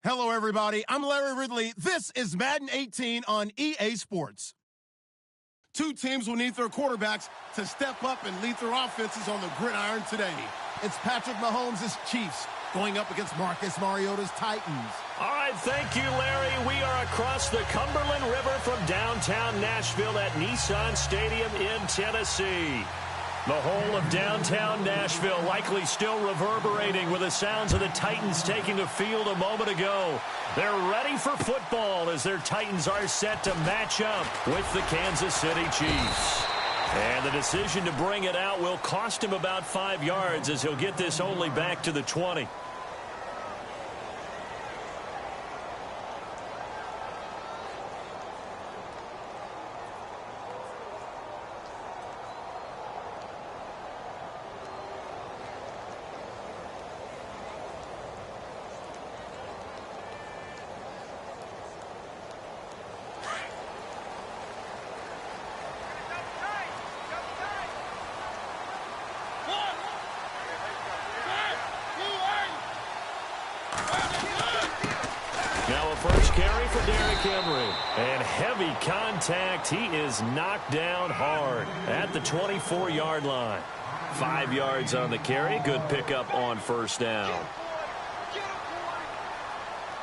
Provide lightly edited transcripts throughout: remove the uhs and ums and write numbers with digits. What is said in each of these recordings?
Hello, everybody. I'm Larry Ridley. This is Madden 18 on EA Sports. Two teams will need their quarterbacks to step up and lead their offenses on the gridiron today. It's Patrick Mahomes' Chiefs going up against Marcus Mariota's Titans. All right, thank you, Larry. We are across the Cumberland River from downtown Nashville at Nissan Stadium in Tennessee. The whole of downtown Nashville likely still reverberating with the sounds of the Titans taking the field a moment ago. They're ready for football as their Titans are set to match up with the Kansas City Chiefs. And the decision to bring it out will cost him about 5 yards as he'll get this only back to the 20. And heavy contact. He is knocked down hard at the 24-yard line. 5 yards on the carry. Good pickup on first down.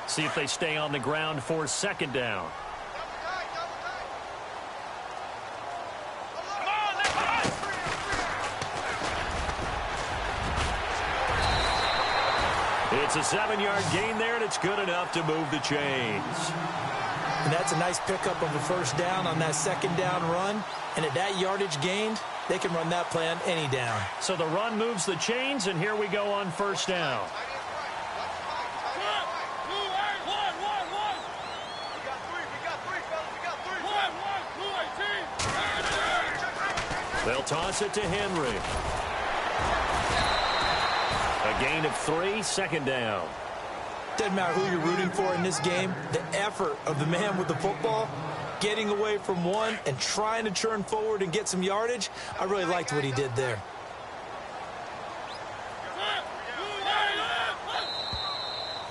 See if they stay on the ground for second down. It's a 7-yard gain there, and it's good enough to move the chains. And that's a nice pickup of a first down on that second down run. And at that yardage gained, they can run that play on any down. So the run moves the chains, and here we go on first down. They'll toss it to Henry. A gain of 3, second down. Doesn't matter who you're rooting for in this game, the effort of the man with the football, getting away from one and trying to turn forward and get some yardage, I really liked what he did there.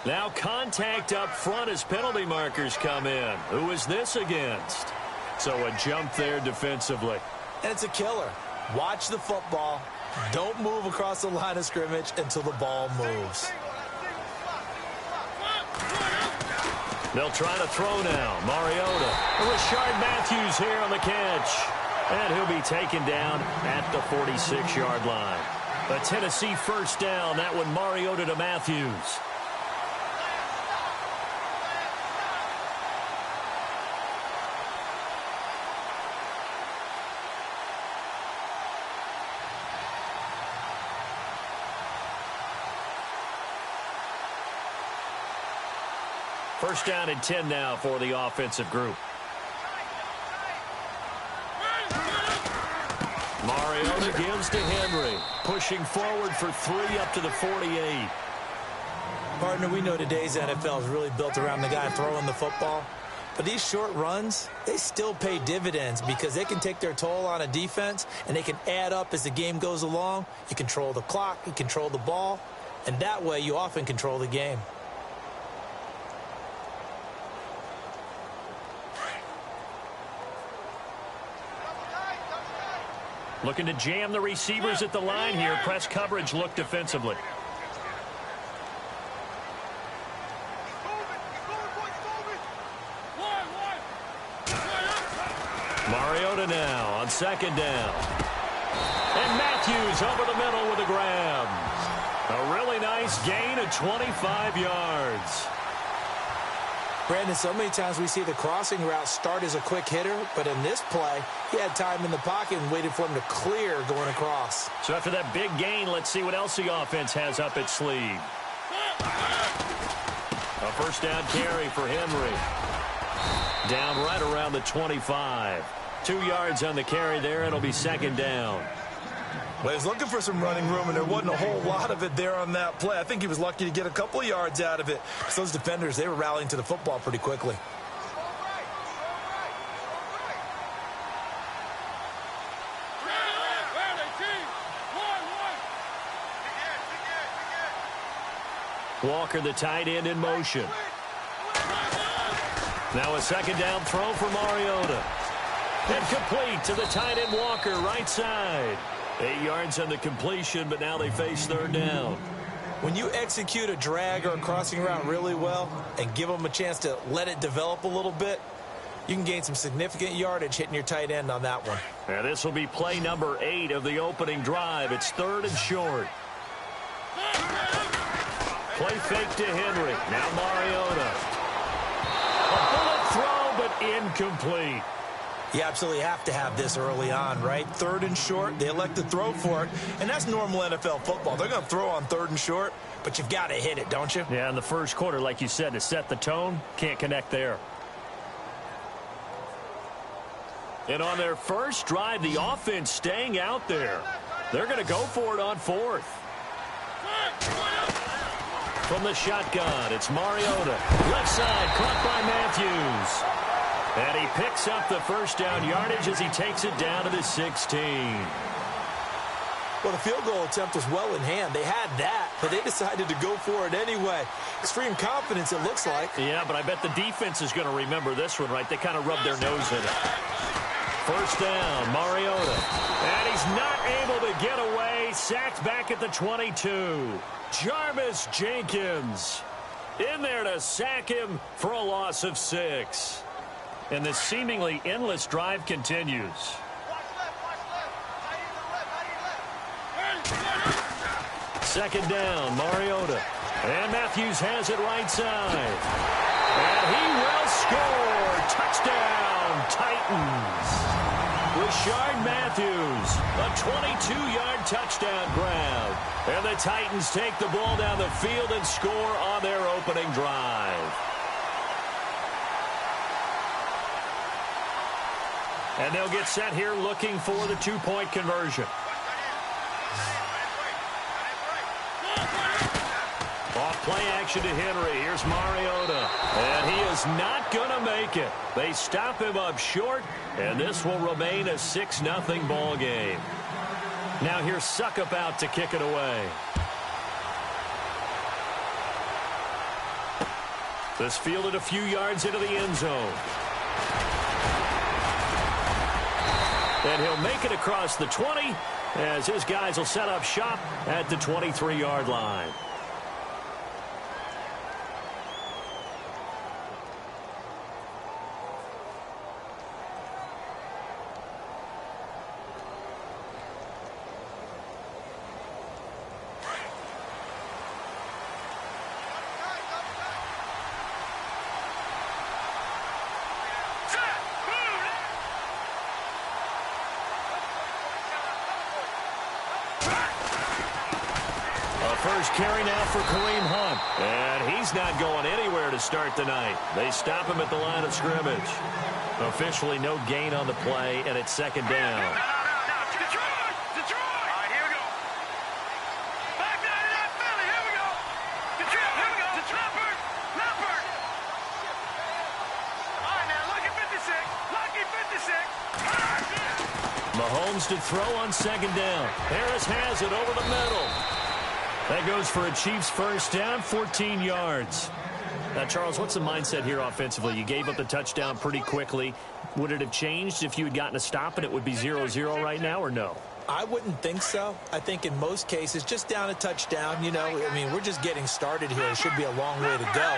Now contact up front as penalty markers come in. Who is this against? So a jump there defensively. And it's a killer. Watch the football. Don't move across the line of scrimmage until the ball moves. They'll try to throw now. Mariota. Rashard Matthews here on the catch. And he'll be taken down at the 46-yard line. A Tennessee first down. That one Mariota to Matthews. First down and 10 now for the offensive group. Mariota gives to Henry. Pushing forward for 3 up to the 48. Partner, we know today's NFL is really built around the guy throwing the football. But these short runs, they still pay dividends because they can take their toll on a defense and they can add up as the game goes along. You control the clock, you control the ball, and that way you often control the game. Looking to jam the receivers at the line here. Press coverage look defensively. Mariota now on second down. And Matthews over the middle with a grab. A really nice gain of 25 yards. Brandon, so many times we see the crossing route start as a quick hitter, but in this play, he had time in the pocket and waited for him to clear going across. So after that big gain, let's see what else the offense has up its sleeve. A first down carry for Henry. Down right around the 25. 2 yards on the carry there. It'll be second down. Well, he was looking for some running room, and there wasn't a whole lot of it there on that play. I think he was lucky to get a couple of yards out of it. Because those defenders, they were rallying to the football pretty quickly. Walker, the tight end, in motion. Now a second down throw for Mariota. Incomplete to the tight end Walker, right side. 8 yards on the completion, but now they face third down. When you execute a drag or a crossing route really well and give them a chance to let it develop a little bit, you can gain some significant yardage hitting your tight end on that one. And this will be play number 8 of the opening drive. It's 3rd and short. Play fake to Henry. Now Mariota. A bullet throw, but incomplete. You absolutely have to have this early on, right? 3rd and short, they elect to throw for it, and that's normal NFL football. They're going to throw on 3rd and short, but you've got to hit it, don't you? Yeah, in the first quarter, like you said, to set the tone, can't connect there. And on their first drive, the offense staying out there. They're going to go for it on 4th. From the shotgun, it's Mariota. Left side, caught by Matthews. And he picks up the first down yardage as he takes it down to the 16. Well, the field goal attempt was well in hand. They had that, but they decided to go for it anyway. Extreme confidence, it looks like. Yeah, but I bet the defense is going to remember this one, right? They kind of rubbed their nose in it. First down, Mariota. And he's not able to get away. Sacked back at the 22. Jarvis Jenkins in there to sack him for a loss of 6. And the seemingly endless drive continues. Second down, Mariota. And Matthews has it right side. And he will score. Touchdown, Titans. Rashard Matthews, a 22-yard touchdown grab. And the Titans take the ball down the field and score on their opening drive. And they'll get set here looking for the 2-point conversion. Off play action to Henry. Here's Mariota. And he is not going to make it. They stop him up short, and this will remain a 6-0 ball game. Now here's Suckup out to kick it away. This fielded a few yards into the end zone. And he'll make it across the 20 as his guys will set up shop at the 23-yard line. First carry now for Kareem Hunt. And he's not going anywhere to start the night. They stop him at the line of scrimmage. Officially no gain on the play, and it's second down. Detroit! All right, here we go. Back down to that Philly. Here we go. Detroit, here we go. Leopard. All right, now, lucky 56. Lucky 56. Mahomes to throw on second down. Harris has it over the middle. That goes for a Chiefs first down, 14 yards. Now, Charles, what's the mindset here offensively? You gave up the touchdown pretty quickly. Would it have changed if you had gotten a stop and it would be 0-0 right now, or no? I wouldn't think so. I think in most cases, just down a touchdown, you know, I mean, we're just getting started here. It should be a long way to go.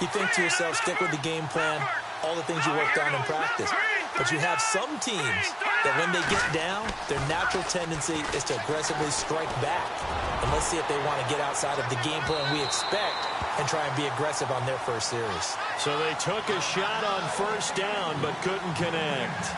You think to yourself, stick with the game plan, all the things you worked on in practice. But you have some teams that when they get down, their natural tendency is to aggressively strike back. And let's see if they want to get outside of the game plan we expect and try and be aggressive on their first series. So they took a shot on first down but couldn't connect.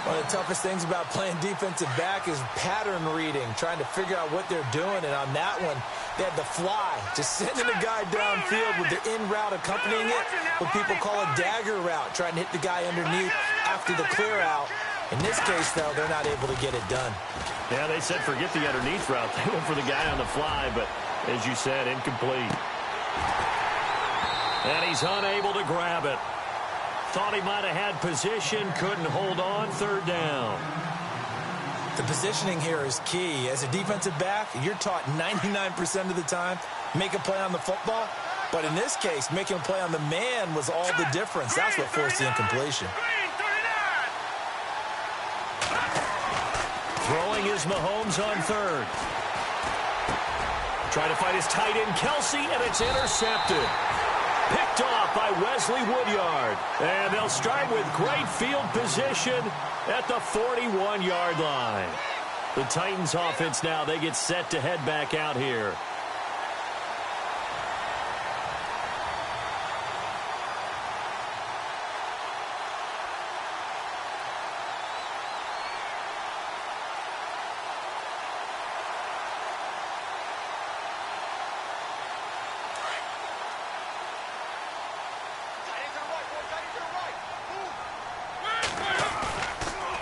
One of the toughest things about playing defensive back is pattern reading, trying to figure out what they're doing. And on that one, they had the fly, just sending a guy downfield with the in route accompanying it, what people call a dagger route, trying to hit the guy underneath after the clear out. In this case, though, they're not able to get it done. Yeah, they said forget the underneath route. They went for the guy on the fly, but as you said, incomplete. And he's unable to grab it. Thought he might have had position, couldn't hold on, third down. The positioning here is key. As a defensive back, you're taught 99% of the time, make a play on the football, But in this case, making a play on the man was all the difference. That's what forced the incompletion. Throwing is Mahomes on third. Trying to find his tight end, Kelsey, and it's intercepted. Picked off by Wesley Woodyard. And they'll start with great field position at the 41-yard line. The Titans offense now, they get set to head back out here.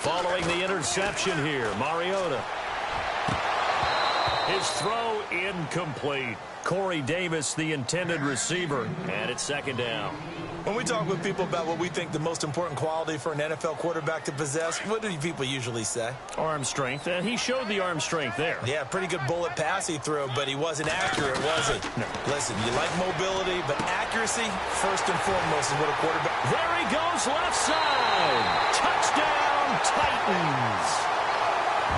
Following the interception here, Mariota. His throw incomplete. Corey Davis, the intended receiver, and it's second down. When we talk with people about what we think the most important quality for an NFL quarterback to possess, what do people usually say? Arm strength, and he showed the arm strength there. Yeah, pretty good bullet pass he threw, but he wasn't accurate, was he? No. Listen, you like mobility, but accuracy, first and foremost, is what a quarterback... There he goes, left side. Touchdown, Titans.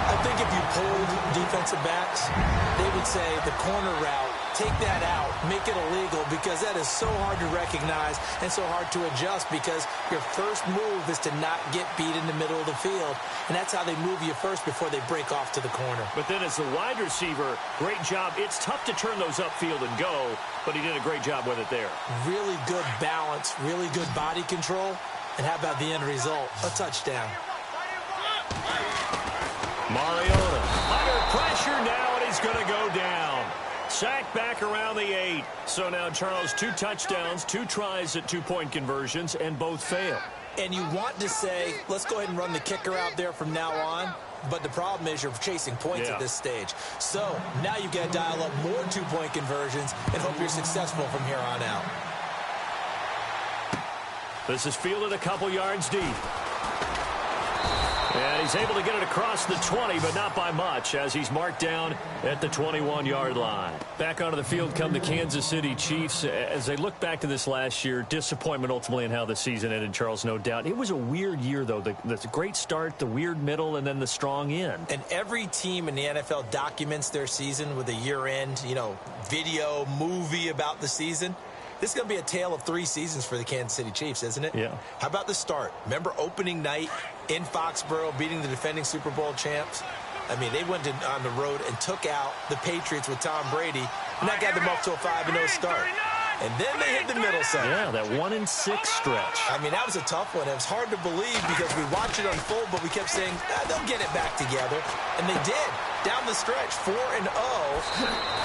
I think if you polled defensive backs, they would say the corner route, take that out, make it illegal, because that is so hard to recognize and so hard to adjust, because your first move is to not get beat in the middle of the field, and that's how they move you first before they break off to the corner. But then as the wide receiver, great job. It's tough to turn those upfield and go, but he did a great job with it there. Really good balance, really good body control, and how about the end result? A touchdown. Mariota under pressure now, and he's going to go down. Sacked back around the 8. So now, Charles, 2 touchdowns, 2 tries at 2-point conversions, and both fail. And you want to say, let's go ahead and run the kicker out there from now on. But the problem is you're chasing points at this stage. So now you've got to dial up more 2-point conversions and hope you're successful from here on out. This is fielded a couple yards deep. And he's able to get it across the 20, but not by much, as he's marked down at the 21-yard line. Back onto the field come the Kansas City Chiefs. As they look back to this last year, disappointment ultimately in how the season ended, Charles, no doubt. It was a weird year, though. The great start, the weird middle, and then the strong end. And every team in the NFL documents their season with a year-end, video, movie about the season. This is going to be a tale of 3 seasons for the Kansas City Chiefs, isn't it? Yeah. How about the start? Remember opening night in Foxborough, beating the defending Super Bowl champs? I mean, they went on the road and took out the Patriots with Tom Brady, and that got them up to a 5-0 start. And then they hit the middle section. Yeah, that 1-6 stretch. I mean, that was a tough one. It was hard to believe because we watched it unfold, but we kept saying, they'll get it back together. And they did. Down the stretch, 4-0,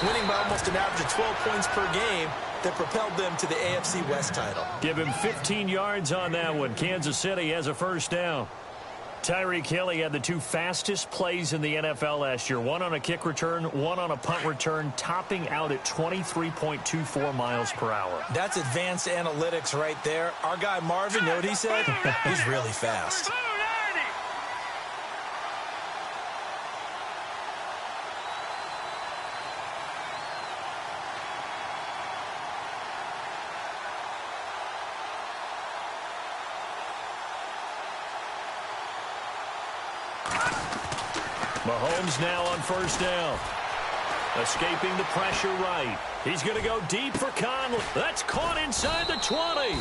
winning by almost an average of 12 points per game that propelled them to the AFC West title. Give him 15 yards on that one. Kansas City has a first down. Tyreek Hill had the 2 fastest plays in the NFL last year. 1 on a kick return, 1 on a punt return, topping out at 23.24 miles per hour. That's advanced analytics right there. Our guy Marvin, you know what he said? He's really fast. Mahomes now on first down. Escaping the pressure right. He's going to go deep for Conley. That's caught inside the 20.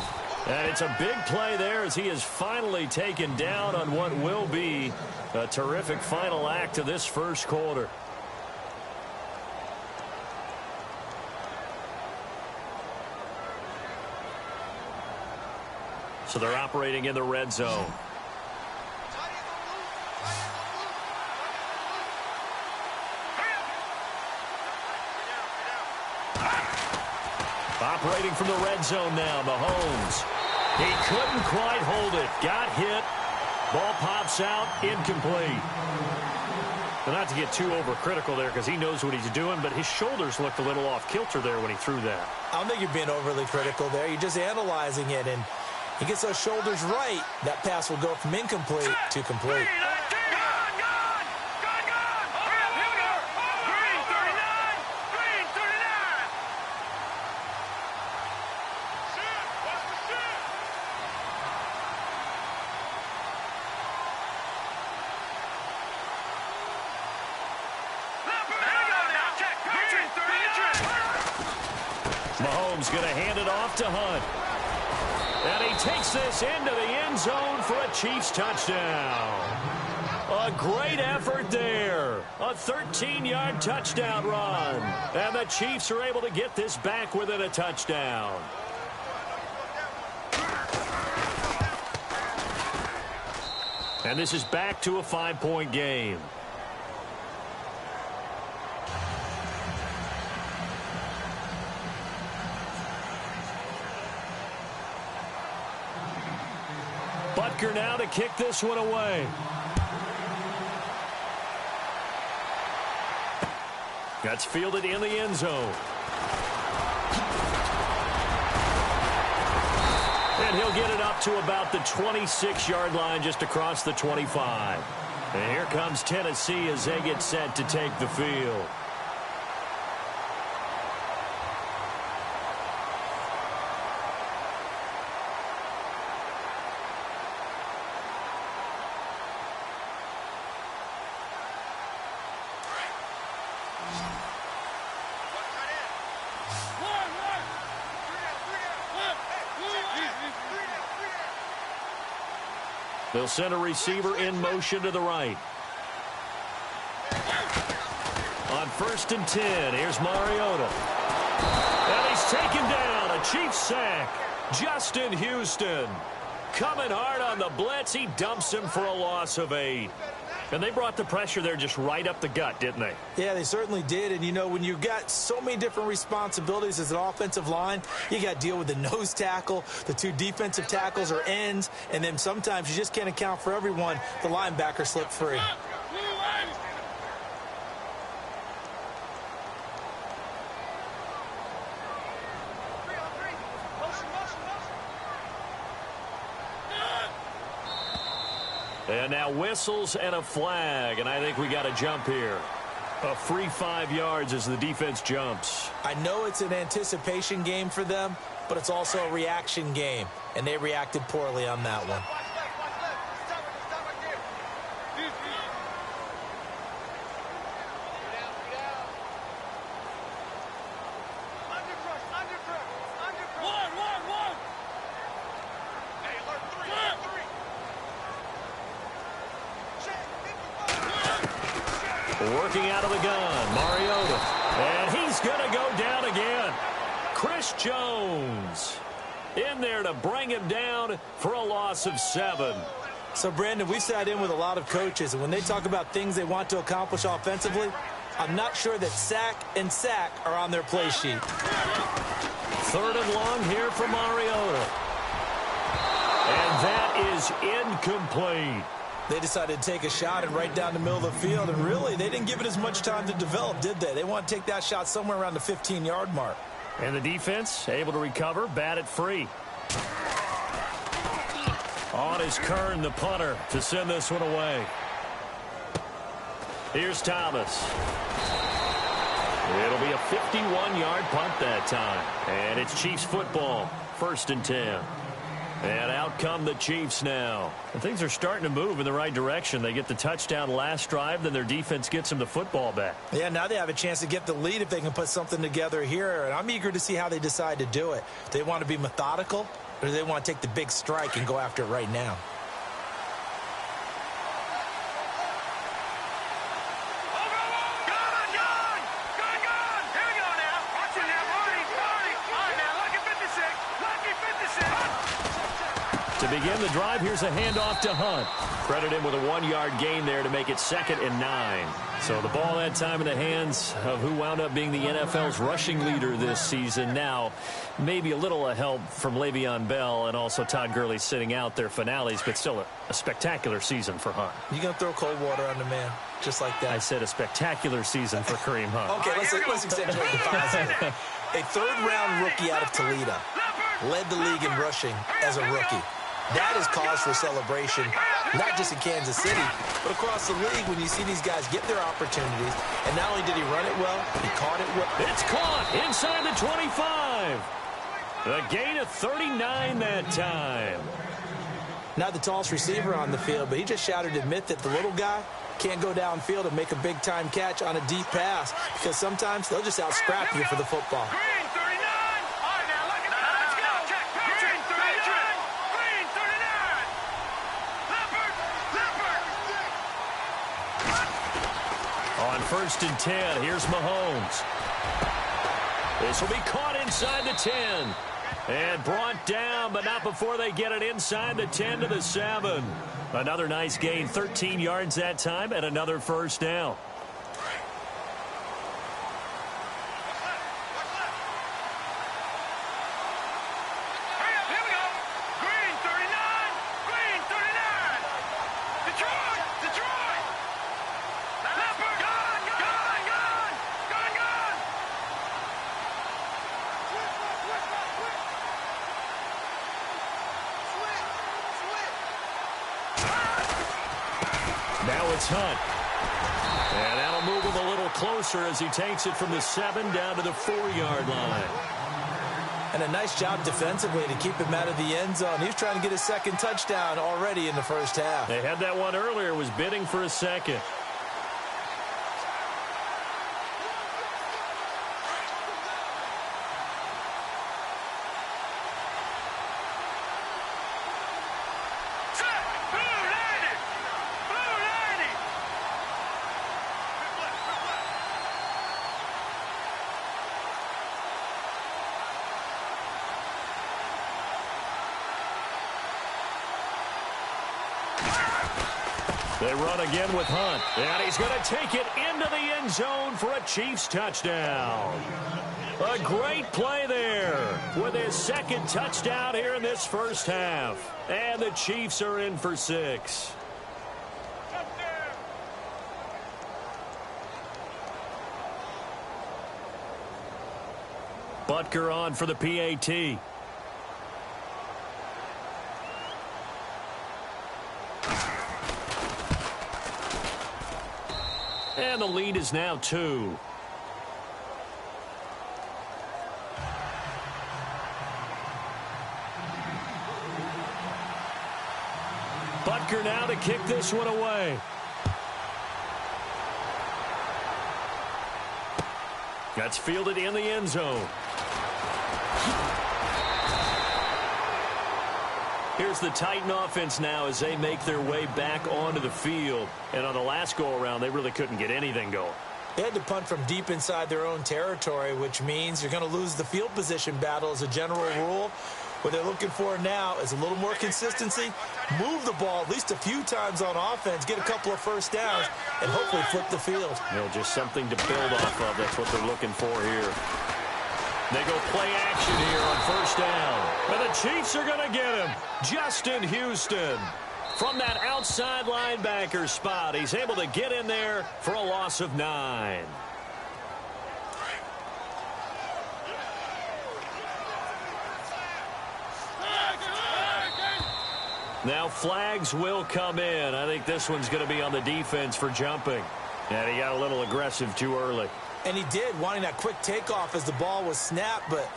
And it's a big play there as he is finally taken down on what will be a terrific final act of this first quarter. So they're operating in the red zone. Operating from the red zone now, Mahomes. He couldn't quite hold it. Got hit. Ball pops out, incomplete. Well, not to get too overcritical there because he knows what he's doing, but his shoulders looked a little off kilter there when he threw that. I don't think you're being overly critical there. You're just analyzing it, and he gets those shoulders right. That pass will go from incomplete to complete. Williams going to hand it off to Hunt. And he takes this into the end zone for a Chiefs touchdown. A great effort there. A 13-yard touchdown run. And the Chiefs are able to get this back within a touchdown. And this is back to a 5-point game. Butker now to kick this one away. That's fielded in the end zone. And he'll get it up to about the 26-yard line, just across the 25. And here comes Tennessee as they get set to take the field. They'll send a receiver in motion to the right. On 1st and 10, here's Mariota. And he's taken down. A Chiefs sack. Justin Houston coming hard on the blitz. He dumps him for a loss of 8. And they brought the pressure there just right up the gut, didn't they? Yeah, they certainly did. And, you know, when you've got so many different responsibilities as an offensive line, you got to deal with the nose tackle, the 2 defensive tackles or ends, and then sometimes you just can't account for everyone. The linebacker slipped free. And now whistles and a flag, and I think we got a jump here. A free 5 yards as the defense jumps. I know it's an anticipation game for them, but it's also a reaction game, and they reacted poorly on that one. Working out of the gun, Mariota. And he's going to go down again. Chris Jones in there to bring him down for a loss of 7. So, Brandon, we've sat in with a lot of coaches, and when they talk about things they want to accomplish offensively, I'm not sure that sack and sack are on their play sheet. 3rd and long here for Mariota. And that is incomplete. They decided to take a shot and right down the middle of the field, and really, they didn't give it as much time to develop, did they? They want to take that shot somewhere around the 15-yard mark. And the defense able to recover, bat it free. On is Kern, the punter, to send this one away. Here's Thomas. It'll be a 51-yard punt that time. And it's Chiefs football, 1st and 10. And out come the Chiefs now. And things are starting to move in the right direction. They get the touchdown last drive, then their defense gets them the football back. Yeah, now they have a chance to get the lead if they can put something together here. And I'm eager to see how they decide to do it. Do they want to be methodical, or do they want to take the big strike and go after it right now? To begin the drive, here's a handoff to Hunt. Credit him with a 1-yard gain there to make it 2nd and 9. So the ball that time in the hands of who wound up being the NFL's rushing leader this season. Now, maybe a little help from Le'Veon Bell and also Todd Gurley sitting out their finales, but still a spectacular season for Hunt. You going to throw cold water on the man just like that? I said a spectacular season for Kareem Hunt. Okay, let's accentuate the positive. A 3rd-round rookie out of Toledo led the league in rushing as a rookie. That is cause for celebration, not just in Kansas City, but across the league when you see these guys get their opportunities. And not only did he run it well, he caught it well. It's caught inside the 25. A gain of 39 that time. Not the tallest receiver on the field, but he just shouted to admit that the little guy can't go downfield and make a big-time catch on a deep pass because sometimes they'll just out-scrap you for the football. Green 39. All right, now. 1st and 10. Here's Mahomes. This will be caught inside the 10. And brought down, but not before they get it inside the 10 to the 7. Another nice gain, 13 yards that time, and another 1st down. Now it's Hunt. And that'll move him a little closer as he takes it from the 7 down to the 4-yard line. And a nice job defensively to keep him out of the end zone. He was trying to get his 2nd touchdown already in the 1st half. They had that one earlier, was bidding for a 2nd. They run again with Hunt. And he's going to take it into the end zone for a Chiefs touchdown. A great play there with his 2nd touchdown here in this 1st half. And the Chiefs are in for 6. Butker on for the PAT. And the lead is now 2. Butker now to kick this one away. That's fielded in the end zone. Here's the Titan offense now as they make their way back onto the field. And on the last go-around, they really couldn't get anything going. They had to punt from deep inside their own territory, which means you're going to lose the field position battle as a general rule. What they're looking for now is a little more consistency, move the ball at least a few times on offense, get a couple of 1st downs, and hopefully flip the field. Just something to build off of. That's what they're looking for here. They go play action here on 1st down. And the Chiefs are going to get him. Justin Houston. From that outside linebacker spot, he's able to get in there for a loss of 9. Now flags will come in. I think this one's going to be on the defense for jumping. And he got a little aggressive too early. And he did, wanting that quick takeoff as the ball was snapped. But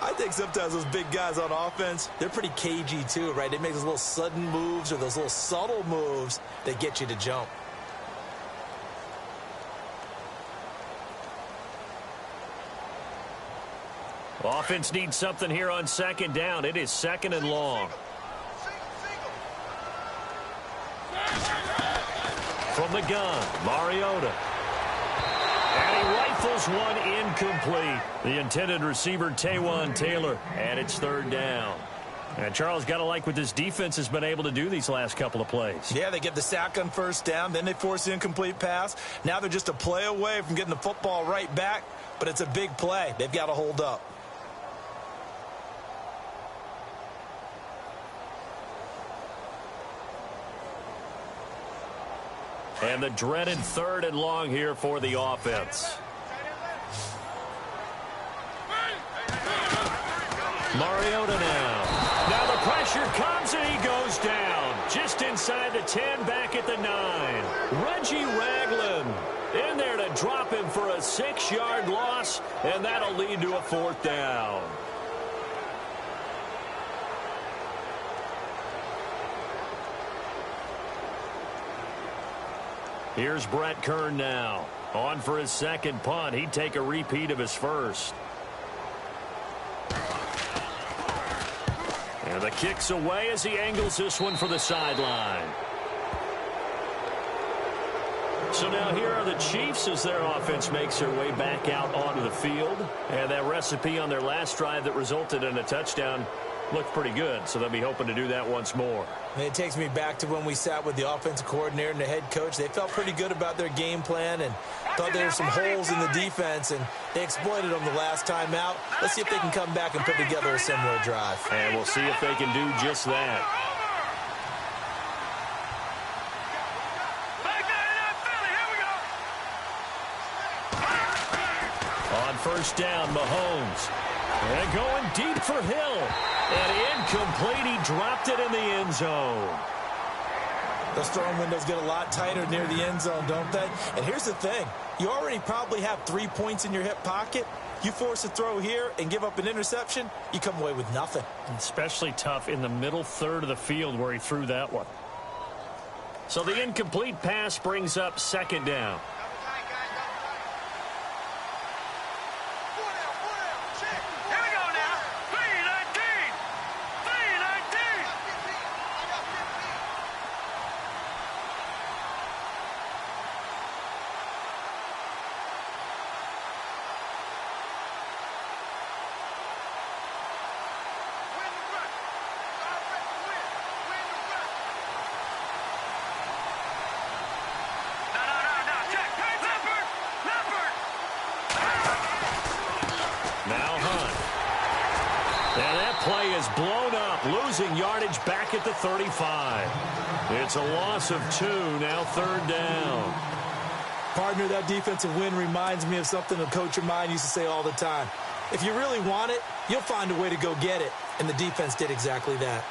I think sometimes those big guys on offense, they're pretty cagey too, right? They make those little sudden moves or those little subtle moves that get you to jump. Offense needs something here on 2nd down. It is 2nd and long. From the gun, Mariota. And he rifles one incomplete. The intended receiver, Taywan Taylor, and it's 3rd down. And Charles, got to like what this defense has been able to do these last couple of plays. Yeah, they get the sack on 1st down, then they force the incomplete pass. Now they're just a play away from getting the football right back, but it's a big play. They've got to hold up. And the dreaded 3rd and long here for the offense. Mariota now. Now the pressure comes and he goes down. Just inside the 10, back at the 9. Reggie Ragland in there to drop him for a 6-yard loss, and that'll lead to a 4th down. Here's Brett Kern now. On for his 2nd punt. He'd take a repeat of his 1st. And the kick's away as he angles this one for the sideline. So now here are the Chiefs as their offense makes their way back out onto the field. And that recipe on their last drive that resulted in a touchdown looked pretty good, so they'll be hoping to do that once more. And it takes me back to when we sat with the offensive coordinator and the head coach. They felt pretty good about their game plan and thought there were some holes in the defense, and they exploited them the last time out. Let's see if they can come back and put together a similar drive. And we'll see if they can do just that. On first down, Mahomes. And going deep for Hill. And incomplete. He dropped it in the end zone. Those throwing windows get a lot tighter near the end zone, don't they? And here's the thing. You already probably have 3 points in your hip pocket. You force a throw here and give up an interception, you come away with nothing. Especially tough in the middle third of the field where he threw that one. So the incomplete pass brings up second down. Play is blown up, losing yardage back at the 35. It's a loss of 2, now third down. Partner, that defensive win reminds me of something a coach of mine used to say all the time. If you really want it, you'll find a way to go get it. And the defense did exactly that.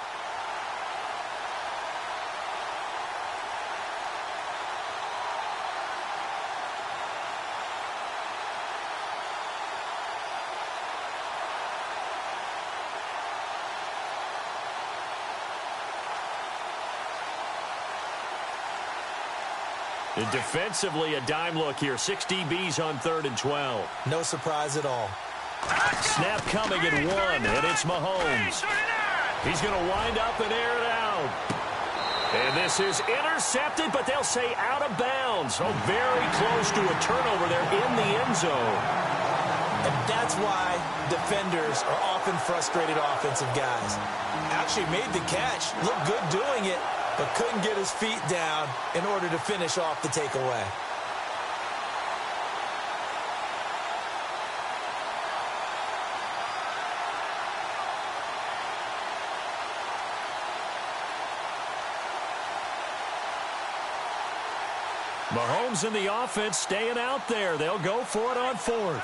Defensively, a dime look here. 6 DBs on 3rd and 12. No surprise at all. Snap coming at 1, and it's Mahomes. He's going to wind up and air it out. And this is intercepted, but they'll say out of bounds. So very close to a turnover there in the end zone. And that's why defenders are often frustrated offensive guys. Actually made the catch, looked good doing it, but couldn't get his feet down in order to finish off the takeaway. Mahomes in the offense staying out there. They'll go for it on 4th.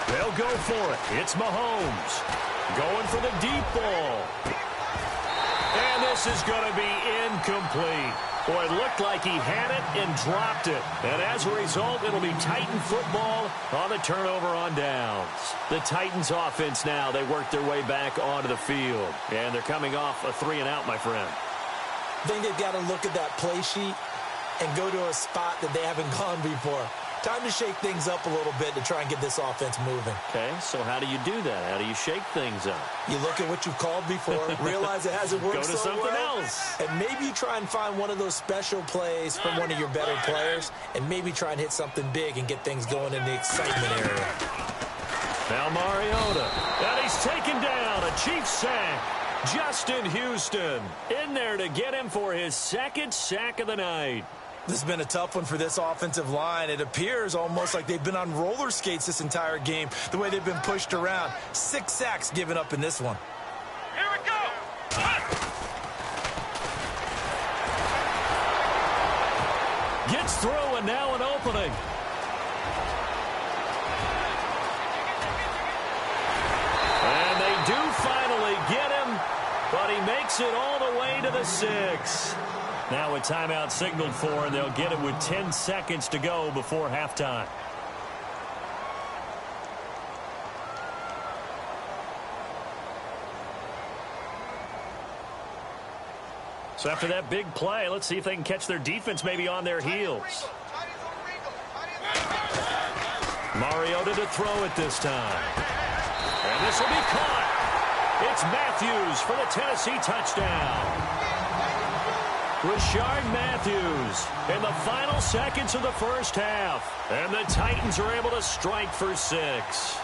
They'll go for it. It's Mahomes going for the deep ball. And this is going to be incomplete. Boy, it looked like he had it and dropped it. And as a result, it'll be Titan football on the turnover on downs. The Titans offense now, they work their way back onto the field. And they're coming off a 3 and out, my friend. I think they've got to look at that play sheet and go to a spot that they haven't gone before. Time to shake things up a little bit to try and get this offense moving. Okay, so how do you do that? How do you shake things up? You look at what you've called before, realize it hasn't worked Go to so something well, else. and maybe you try and find one of those special plays from one of your better players, and maybe try and hit something big and get things going in the excitement area. Now Mariota, and he's taken down. A Chiefs sack. Justin Houston in there to get him for his 2nd sack of the night. This has been a tough one for this offensive line. It appears almost like they've been on roller skates this entire game, the way they've been pushed around. 6 sacks given up in this one. Here we go. Gets through, and now an opening. And they do finally get him, but he makes it all the way to the 6. Now a timeout signaled for, and they'll get it with 10 seconds to go before halftime. So after that big play, let's see if they can catch their defense maybe on their heels. Mariota to throw it this time. And this will be caught. It's Matthews for the Tennessee touchdown. Rashard Matthews in the final seconds of the first half. And the Titans are able to strike for 6.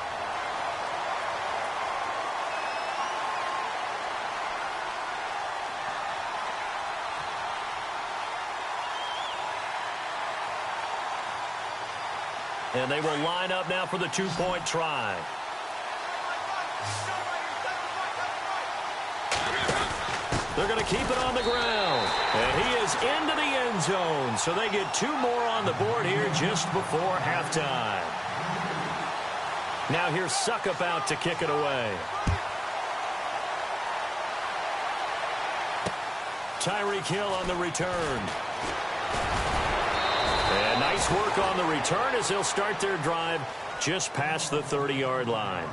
And they will line up now for the 2-point try. They're going to keep it on the ground. And he is into the end zone. So they get 2 more on the board here just before halftime. Now here's Suckup out to kick it away. Tyreek Hill on the return. And nice work on the return as they'll start their drive just past the 30-yard line.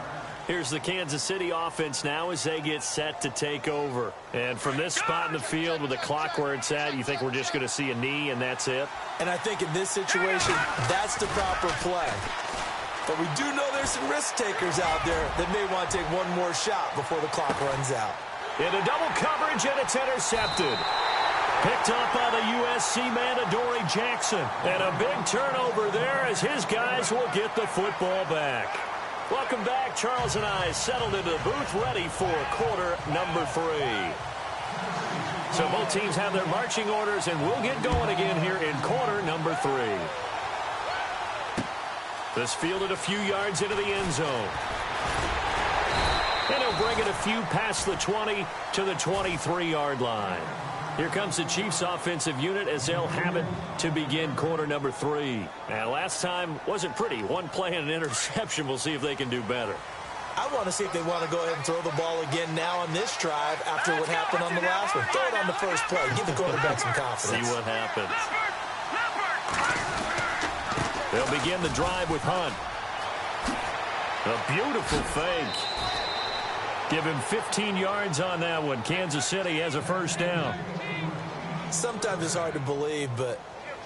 Here's the Kansas City offense now as they get set to take over. And from this spot in the field with the clock where it's at, you think we're just going to see a knee and that's it? And I think in this situation, that's the proper play. But we do know there's some risk takers out there that may want to take one more shot before the clock runs out. Into double coverage, and it's intercepted. Picked up by the USC man, Adoree Jackson. And a big turnover there as his guys will get the football back. Welcome back. Charles and I settled into the booth ready for quarter number 3. So both teams have their marching orders, and we'll get going again here in quarter number 3. This fielded a few yards into the end zone. And he'll bring it a few past the 20 to the 23-yard line. Here comes the Chiefs offensive unit as they'll have it to begin quarter number 3. And last time wasn't pretty. One play and an interception. We'll see if they can do better. I want to see if they want to go ahead and throw the ball again now on this drive after what happened on the last one. Throw it on the first play. Give the quarterback some confidence. See what happens. They'll begin the drive with Hunt. A beautiful fake. Give him 15 yards on that one. Kansas City has a first down. Sometimes it's hard to believe, but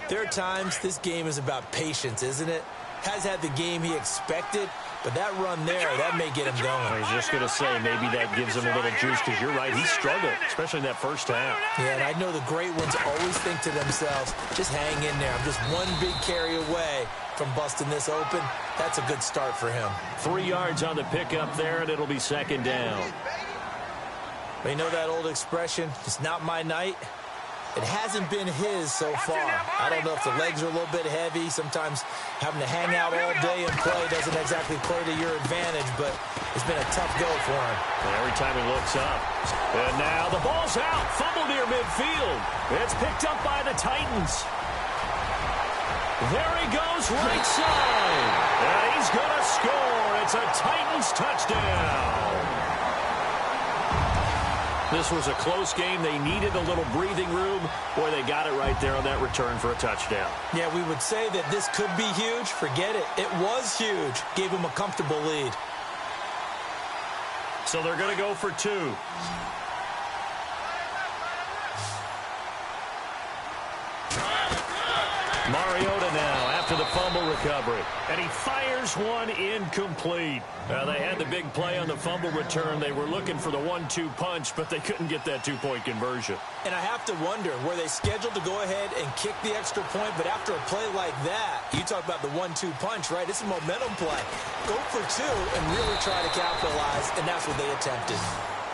there are times this game is about patience, isn't it? Has had the game he expected, but that run there, that may get him going. I was just going to say, maybe that gives him a little juice, because you're right, he struggled, especially in that first half. Yeah, and I know the great ones always think to themselves, just hang in there. I'm just one big carry away from busting this open. That's a good start for him. 3 yards on the pickup there, and it'll be second down. But you know that old expression, it's not my night? It hasn't been his so far. I don't know if the legs are a little bit heavy. Sometimes having to hang out all day and play doesn't exactly play to your advantage, but it's been a tough go for him. And every time he looks up. And now the ball's out. Fumble near midfield. It's picked up by the Titans. There he goes, right side. And he's going to score. It's a Titans touchdown. This was a close game. They needed a little breathing room. Boy, they got it right there on that return for a touchdown. Yeah, we would say that this could be huge. Forget it. It was huge. Gave him a comfortable lead. So they're going to go for 2. Mariota now after the fumble recovery. And he fires one incomplete. They had the big play on the fumble return. They were looking for the 1-2 punch, but they couldn't get that 2-point conversion. And I have to wonder, were they scheduled to go ahead and kick the extra point, but after a play like that, you talk about the 1-2 punch, right? It's a momentum play. Go for 2 and really try to capitalize, and that's what they attempted.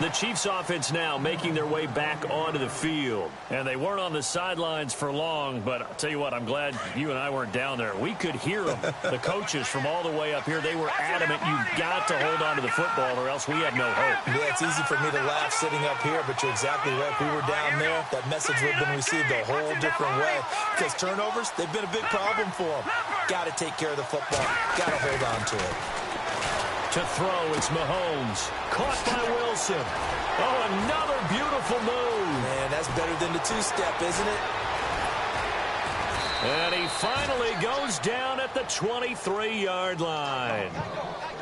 The Chiefs offense now making their way back onto the field. And they weren't on the sidelines for long, but I'll tell you what, I'm glad you and I weren't down there. We could hear them. The coaches from all the way up here, they were adamant, you've got to hold on to the football or else we have no hope. Yeah, it's easy for me to laugh sitting up here, but you're exactly right. If we were down there, that message would have been received a whole different way. Because turnovers, they've been a big problem for them. Got to take care of the football. Got to hold on to it. To throw, it's Mahomes. Caught by Wilson. Oh, another beautiful move. Man, that's better than the 2-step, isn't it? And he finally goes down at the 23-yard line.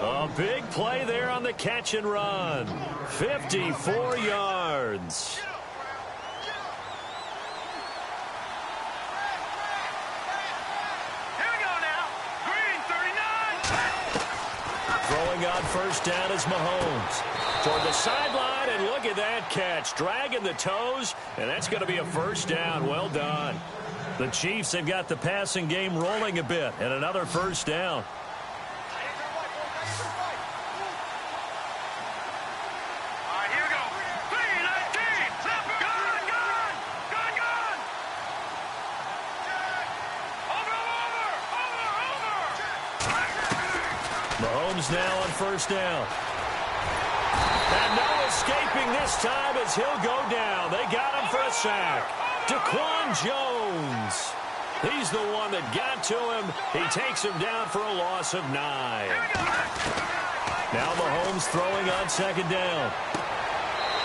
A big play there on the catch and run. 54 yards. Throwing on first down is Mahomes. Toward the sideline, and look at that catch. Dragging the toes, and that's going to be a first down. Well done. The Chiefs have got the passing game rolling a bit, and another first down. Mahomes now on first down. And no escaping this time as he'll go down. They got him for a sack. Daquan Jones. He's the one that got to him. He takes him down for a loss of 9. Now Mahomes throwing on second down.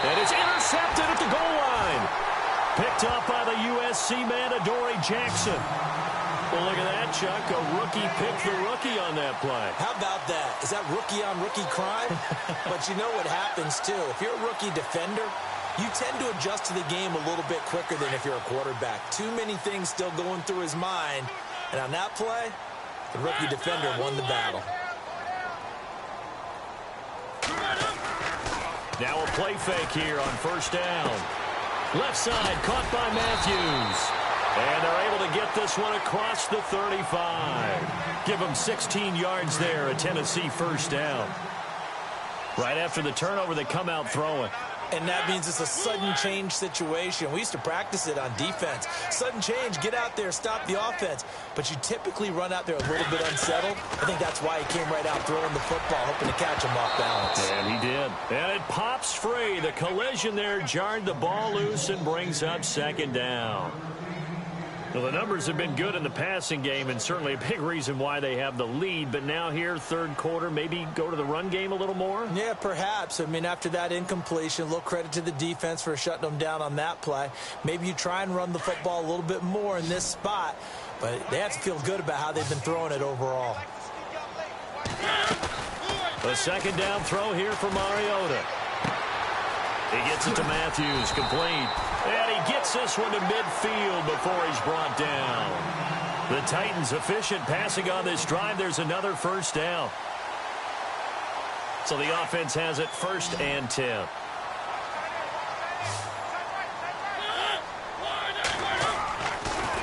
And it's intercepted at the goal line. Picked up by the USC man, Adoree Jackson. Well, look at that, Chuck. A rookie picked the rookie on that play. How about that? Is that rookie-on-rookie crime? But you know what happens, too. If you're a rookie defender, you tend to adjust to the game a little bit quicker than if you're a quarterback. Too many things still going through his mind. And on that play, the rookie defender won the battle. Now a play fake here on first down. Left side, caught by Matthews. And they're able to get this one across the 35. Give them 16 yards there, a Tennessee first down. Right after the turnover, they come out throwing. And that means it's a sudden change situation. We used to practice it on defense. Sudden change, get out there, stop the offense. But you typically run out there a little bit unsettled. I think that's why he came right out throwing the football, hoping to catch him off balance. And he did. And it pops free. The collision there jarred the ball loose and brings up second down. Well, the numbers have been good in the passing game, and certainly a big reason why they have the lead. But now here, third quarter, maybe go to the run game a little more? Yeah, perhaps. I mean, after that incompletion, a little credit to the defense for shutting them down on that play. Maybe you try and run the football a little bit more in this spot, but they have to feel good about how they've been throwing it overall. A second down throw here for Mariota. He gets it to Matthews, complete. And he gets this one to midfield before he's brought down. The Titans efficient passing on this drive. There's another first down. So the offense has it first and 10.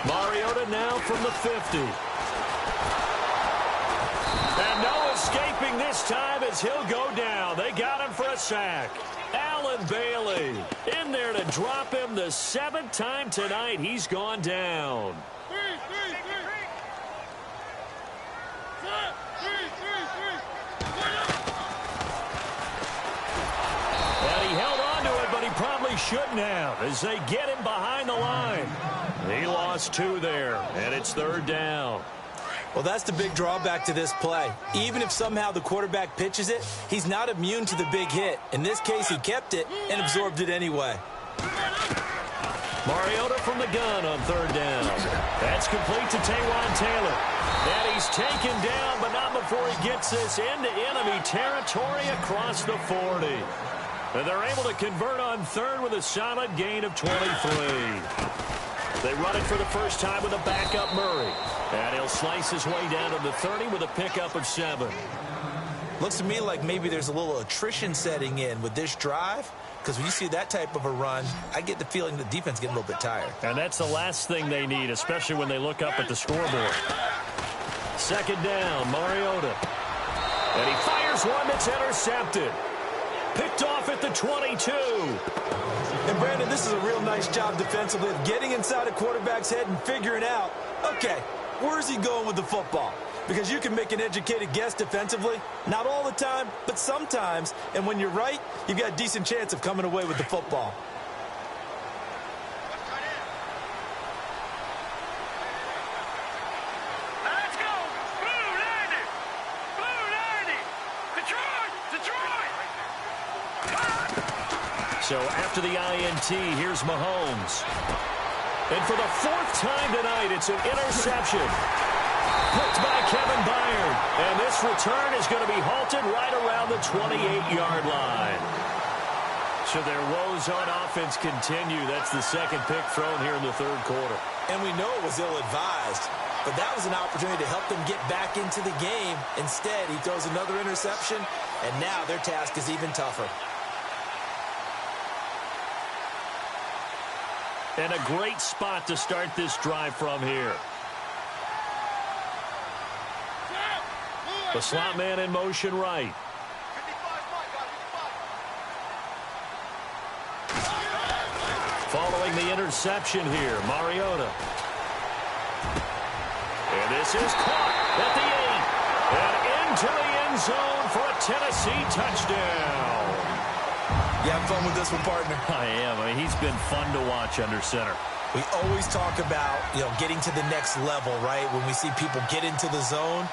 Mariota now from the 50. And no escaping this time as he'll go down. They got him for a sack. Allen Bailey in there to drop him the 7th time tonight. He's gone down. And he held on to it, but he probably shouldn't have as they get him behind the line. He lost 2 there, and it's third down. Well, that's the big drawback to this play. Even if somehow the quarterback pitches it, he's not immune to the big hit. In this case, he kept it and absorbed it anyway. Mariota from the gun on third down. That's complete to Taywan Taylor. And he's taken down, but not before he gets this into enemy territory across the 40. And they're able to convert on third with a solid gain of 23. They run it for the first time with a backup Murray. And he'll slice his way down to the 30 with a pickup of 7. Looks to me like maybe there's a little attrition setting in with this drive. Because when you see that type of a run, I get the feeling the defense getting a little bit tired. And that's the last thing they need, especially when they look up at the scoreboard. Second down, Mariota. And he fires one that's intercepted. Picked off at the 22. And, Brandon, this is a real nice job defensively of getting inside a quarterback's head and figuring out, okay, where's he going with the football? Because you can make an educated guess defensively. Not all the time, but sometimes. And when you're right, you've got a decent chance of coming away with the football. Let's go! Blue 90! Blue 90! Detroit! Detroit! So after the INT, here's Mahomes. And for the 4th time tonight, it's an interception. Picked by Kevin Byard. And this return is going to be halted right around the 28-yard line. So their woes on offense continue. That's the second pick thrown here in the third quarter. And we know it was ill-advised, but that was an opportunity to help them get back into the game. Instead, he throws another interception, and now their task is even tougher. And a great spot to start this drive from here. The slot man in motion right. Following the interception here, Mariota. And this is caught at the 8. And into the end zone for a Tennessee touchdown. You having fun with this one, partner? I am. I mean, he's been fun to watch under center. We always talk about, getting to the next level, right? When we see people get into the zone.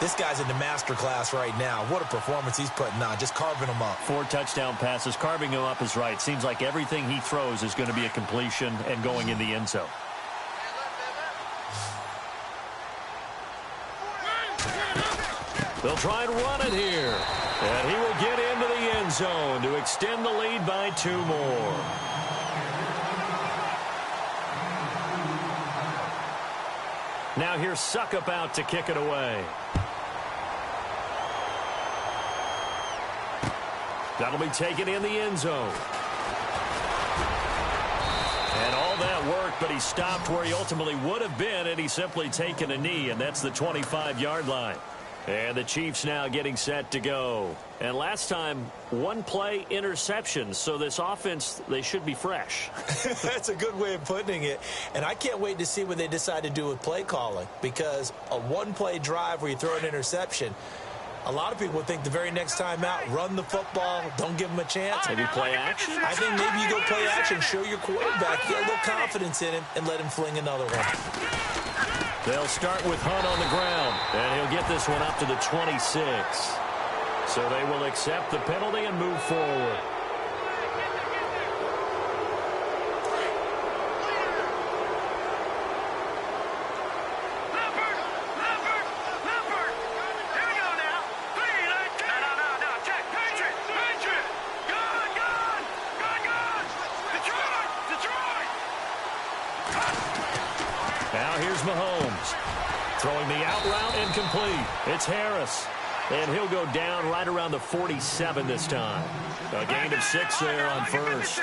This guy's in the master class right now. What a performance he's putting on, just carving them up. 4 touchdown passes. Carving him up is right. Seems like everything he throws is going to be a completion and going in the end zone. They'll try and run it here. And he will get into the end zone to extend the lead by 2 more. Now here's Suckup out to kick it away. That'll be taken in the end zone. And all that work, but he stopped where he ultimately would have been, and he's simply taken a knee, and that's the 25-yard line. And the Chiefs now getting set to go. And last time, 1 play interception. So this offense, they should be fresh. That's a good way of putting it. And I can't wait to see what they decide to do with play calling. Because a 1-play drive where you throw an interception, a lot of people think the very next time out, run the football, don't give them a chance. Maybe play action? I think maybe you go play action, show your quarterback, get a little confidence in him, and let him fling another one. They'll start with Hunt on the ground, and he'll get this one up to the 26. So they will accept the penalty and move forward. Now here's Mahomes. Throwing the out route incomplete. It's Harris. And he'll go down right around the 47 this time. A gain of 6 there on first.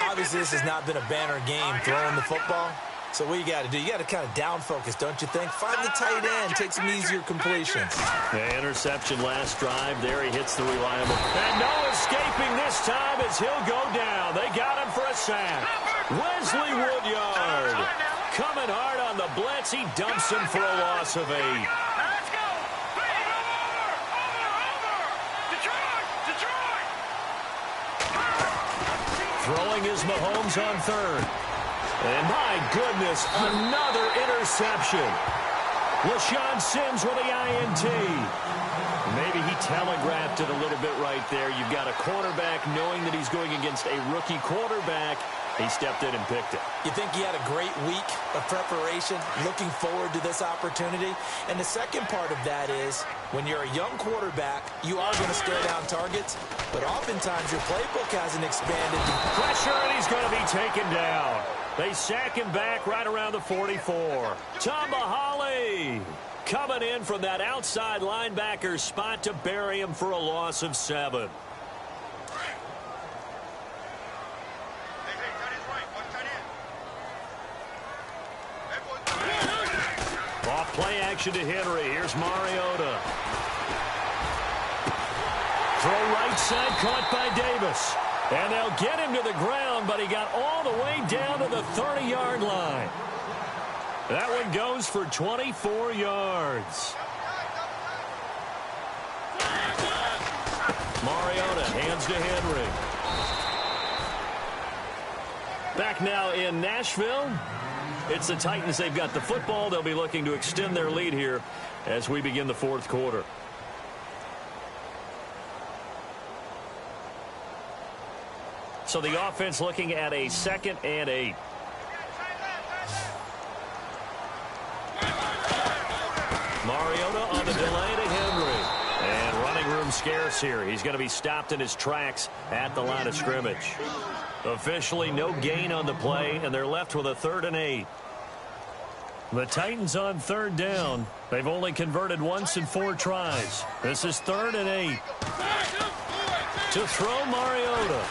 Obviously, this has not been a banner game throwing the football. So what you got to do, you got to kind of down focus, don't you think? Find the tight end, take some easier completions. The interception last drive. There he hits the reliable. And no escaping this time as he'll go down. They got him for a sack. Wesley Woodyard coming hard on the blitz. He dumps him for a loss of 8. Let's go. Over. Detroit. Throwing is Mahomes on third. And my goodness, another interception. LaShawn Sims with the INT. Maybe he telegraphed it a little bit right there. You've got a quarterback knowing that he's going against a rookie quarterback. He stepped in and picked it. You think he had a great week of preparation, looking forward to this opportunity? And the second part of that is, when you're a young quarterback, you are going to stare down targets, but oftentimes your playbook hasn't expanded. Pressure, and he's going to be taken down. They sack him back right around the 44. Tomahali coming in from that outside linebacker spot to bury him for a loss of 7. Off play action to Henry. Here's Mariota. Throw right side caught by Davis. And they'll get him to the ground, but he got all the way down to the 30-yard line. That one goes for 24 yards. Mariota hands to Henry. Back now in Nashville. It's the Titans. They've got the football. They'll be looking to extend their lead here as we begin the fourth quarter. So the offense looking at a 2nd and 8. Mariota on the delay to Henry. And running room scarce here. He's going to be stopped in his tracks at the line of scrimmage. Officially no gain on the play, and they're left with a 3rd and 8. The Titans on third down. They've only converted once in 4 tries. This is 3rd and 8. To throw, Mariota.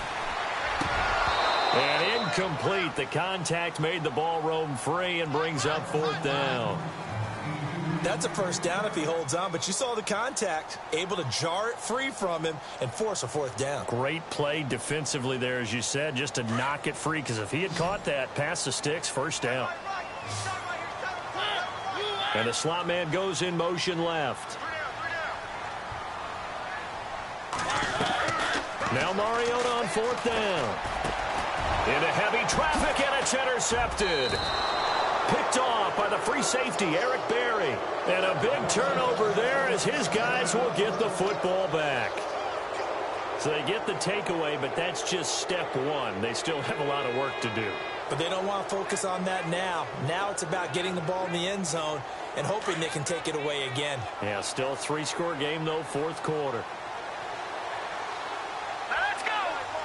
And incomplete. The contact made the ball roam free and brings up 4th down. That's a first down if he holds on, but you saw the contact, able to jar it free from him and force a 4th down. Great play defensively there, as you said, just to knock it free, because if he had caught that, past the sticks, 1st down. And the slot man goes in motion left. Now Mariota on 4th down. Into heavy traffic, and it's intercepted. Picked off by the free safety, Eric Berry. And a big turnover there as his guys will get the football back. So they get the takeaway, but that's just step 1. They still have a lot of work to do. But they don't want to focus on that now. Now it's about getting the ball in the end zone and hoping they can take it away again. Yeah, still a 3-score game, though, 4th quarter. Let's go!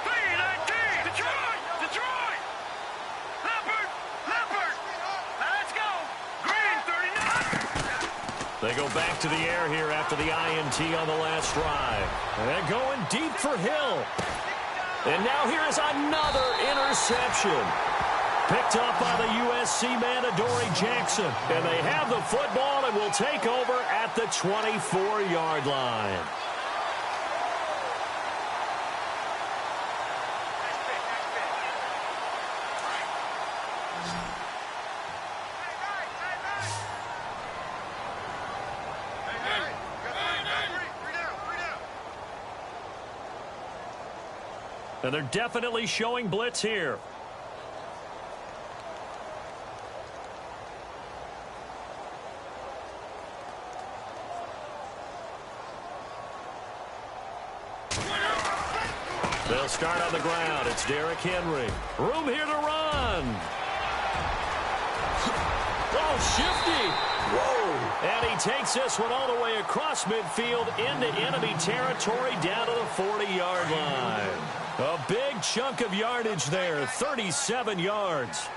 3-19! Detroit! Detroit! Leopard! Leopard! Let's go! Green 39! They go back to the air here after the INT on the last drive. And they're going deep for Hill. And now here is another interception. Picked up by the USC man, Adoree Jackson. And they have the football and will take over at the 24-yard line. And they're definitely showing blitz here. They'll start on the ground. It's Derrick Henry. Room here to run. Oh, shifty. Whoa. And he takes this one all the way across midfield into enemy territory down to the 40-yard line. A big chunk of yardage there, 37 yards.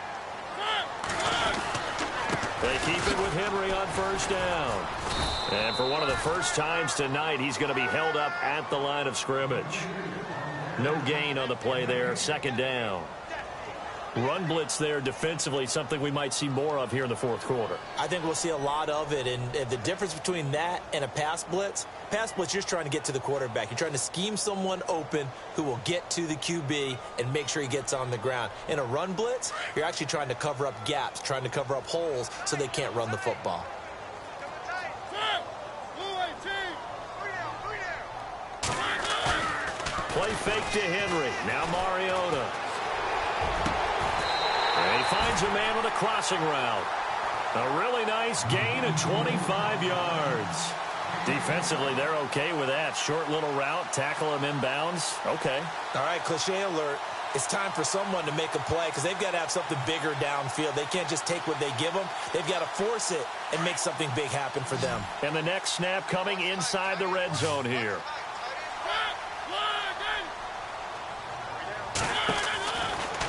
They keep it with Henry on 1st down. And for one of the first times tonight, he's going to be held up at the line of scrimmage. No gain on the play there, 2nd down. Run blitz there defensively, something we might see more of here in the 4th quarter. I think we'll see a lot of it, and the difference between that and a pass blitz, you're just trying to get to the quarterback. You're trying to scheme someone open who will get to the QB and make sure he gets on the ground. In a run blitz, you're actually trying to cover up gaps, trying to cover up holes so they can't run the football. Play fake to Henry. Now Mariota. And he finds a man with a crossing route. A really nice gain of 25 yards. Defensively, they're okay with that. Short little route, tackle him inbounds. Okay. All right, cliche alert. It's time for someone to make a play because they've got to have something bigger downfield. They can't just take what they give them. They've got to force it and make something big happen for them. And the next snap coming inside the red zone here.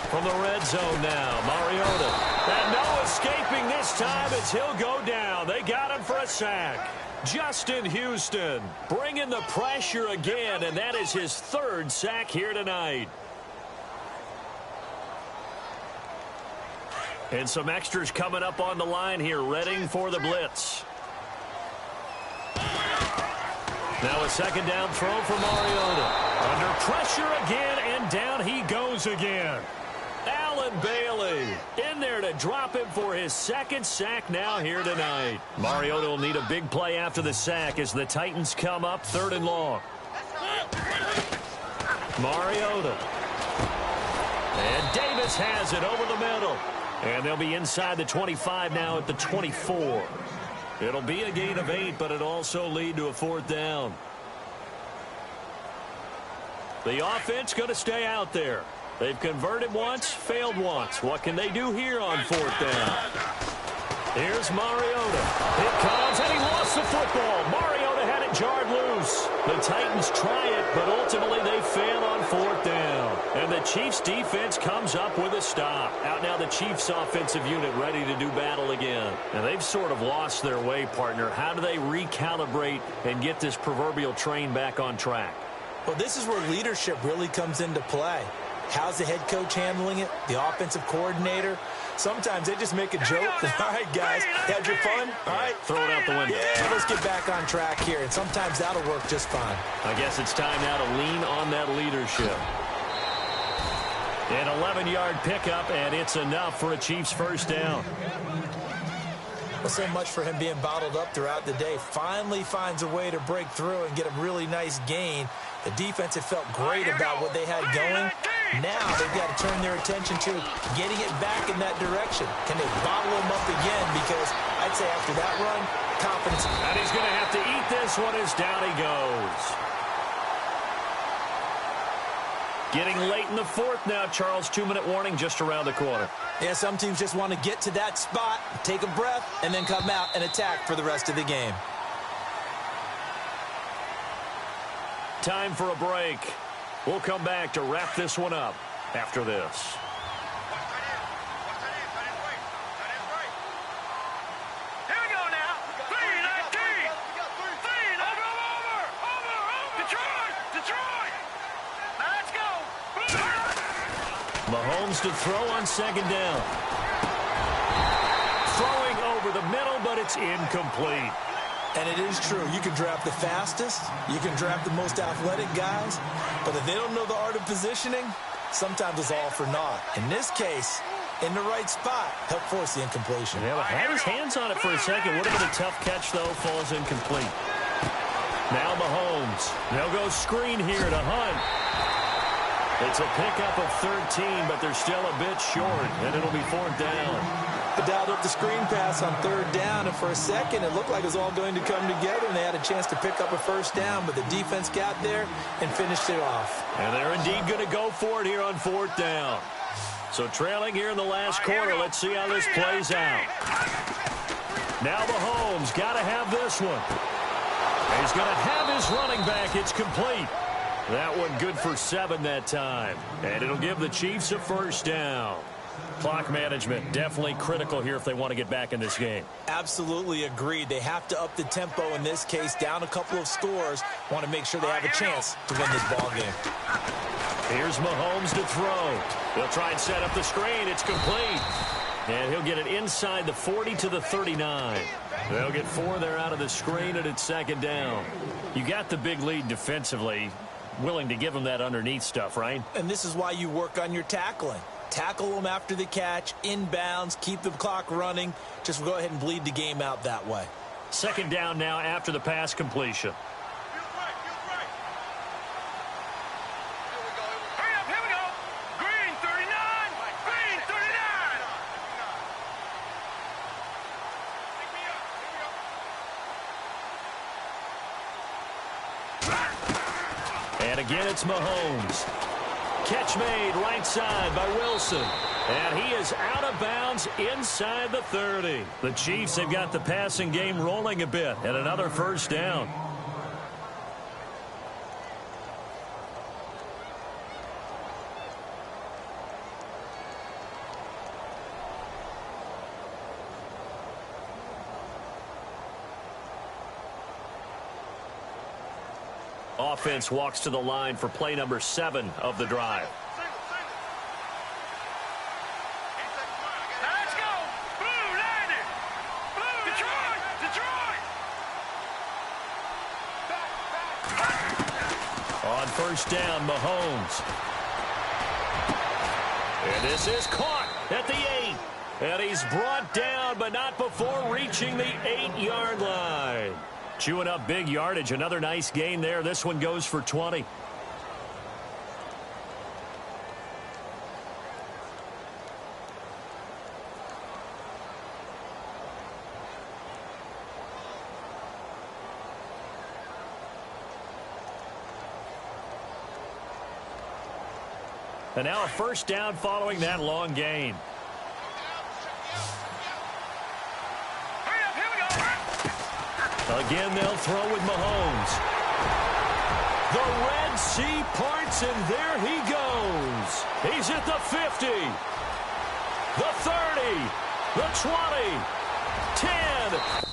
From the red zone now, Mariota. And no escaping this time as he'll go down. They got him for a sack. Justin Houston bringing the pressure again, and that is his 3rd sack here tonight. And some extras coming up on the line here, ready for the blitz. Now a 2nd down throw for Mariota. Under pressure again, and down he goes again. Allen Bailey in there to drop him for his 2nd sack now here tonight. Mariota will need a big play after the sack as the Titans come up 3rd and long. Mariota. And Davis has it over the middle. And they'll be inside the 25 now at the 24. It'll be a gain of 8, but it'll also lead to a 4th down. The offense going to stay out there. They've converted once, failed once. What can they do here on 4th down? Here's Mariota. It comes, and he lost the football. Mariota had it jarred loose. The Titans try it, but ultimately they fail on 4th down. And the Chiefs defense comes up with a stop. Out now the Chiefs offensive unit ready to do battle again. And they've sort of lost their way, partner. How do they recalibrate and get this proverbial train back on track? Well, this is where leadership really comes into play. How's the head coach handling it? The offensive coordinator? Sometimes they just make a joke. All right, guys, had your fun? All right. Throw it out the window. Yeah, let's get back on track here. And sometimes that'll work just fine. I guess it's time now to lean on that leadership. An 11-yard pickup, and it's enough for a Chiefs first down. Well, so much for him being bottled up throughout the day. Finally finds a way to break through and get a really nice gain. The defense had felt great about what they had going. Now they've got to turn their attention to getting it back in that direction. Can they bottle him up again? Because I'd say after that run, confidence. And he's going to have to eat this one as down he goes. Getting late in the fourth now, Charles. 2-minute warning just around the corner. Yeah, some teams just want to get to that spot, take a breath, and then come out and attack for the rest of the game. Time for a break. We'll come back to wrap this one up after this. Here we go now. 3-19. Over. Detroit. Now let's go. Mahomes to throw on second down. Throwing over the middle, but it's incomplete. And it is true. You can draft the fastest. You can draft the most athletic guys. But if they don't know the art of positioning, sometimes it's all for naught. In this case, in the right spot, help force the incompletion. Yeah, had his hands on it for a second. Would have been a tough catch, though. Falls incomplete. Now Mahomes. They'll go screen here to Hunt. It's a pickup of 13, but they're still a bit short, and it'll be fourth down. They dialed up the screen pass on third down, and for a second it looked like it was all going to come together, and they had a chance to pick up a first down, but the defense got there and finished it off. And they're indeed going to go for it here on fourth down. So trailing here in the last quarter, let's see how this plays out. Now Mahomes got to have this one. He's going to have his running back. It's complete. That one good for 7 that time. And it'll give the Chiefs a first down. Clock management definitely critical here if they want to get back in this game. Absolutely agreed. They have to up the tempo in this case, down a couple of scores. Want to make sure they have a chance to win this ball game. Here's Mahomes to throw. He'll try and set up the screen. It's complete. And he'll get it inside the 40 to the 39. They'll get 4 there out of the screen, and it's second down. You got the big lead defensively. Willing to give them that underneath stuff, right? And this is why you work on your tackling. Tackle them after the catch, inbounds, keep the clock running. Just go ahead and bleed the game out that way. Second down now after the pass completion. Here we go. Green 39. Green 39. And again, it's Mahomes. Catch made right side by Wilson. And he is out of bounds inside the 30. The Chiefs have got the passing game rolling a bit. And another first down. Offense walks to the line for play number 7 of the drive. Now let's go. Blue landed. Blue Detroit. On first down, Mahomes. And this is caught at the 8. And he's brought down, but not before reaching the 8-yard line. Chewing up big yardage. Another nice gain there. This one goes for 20. And now a first down following that long gain. Hurry up, here we go. Again, they'll throw with Mahomes. The Red Sea parts, and there he goes. He's at the 50, the 30, the 20, 10.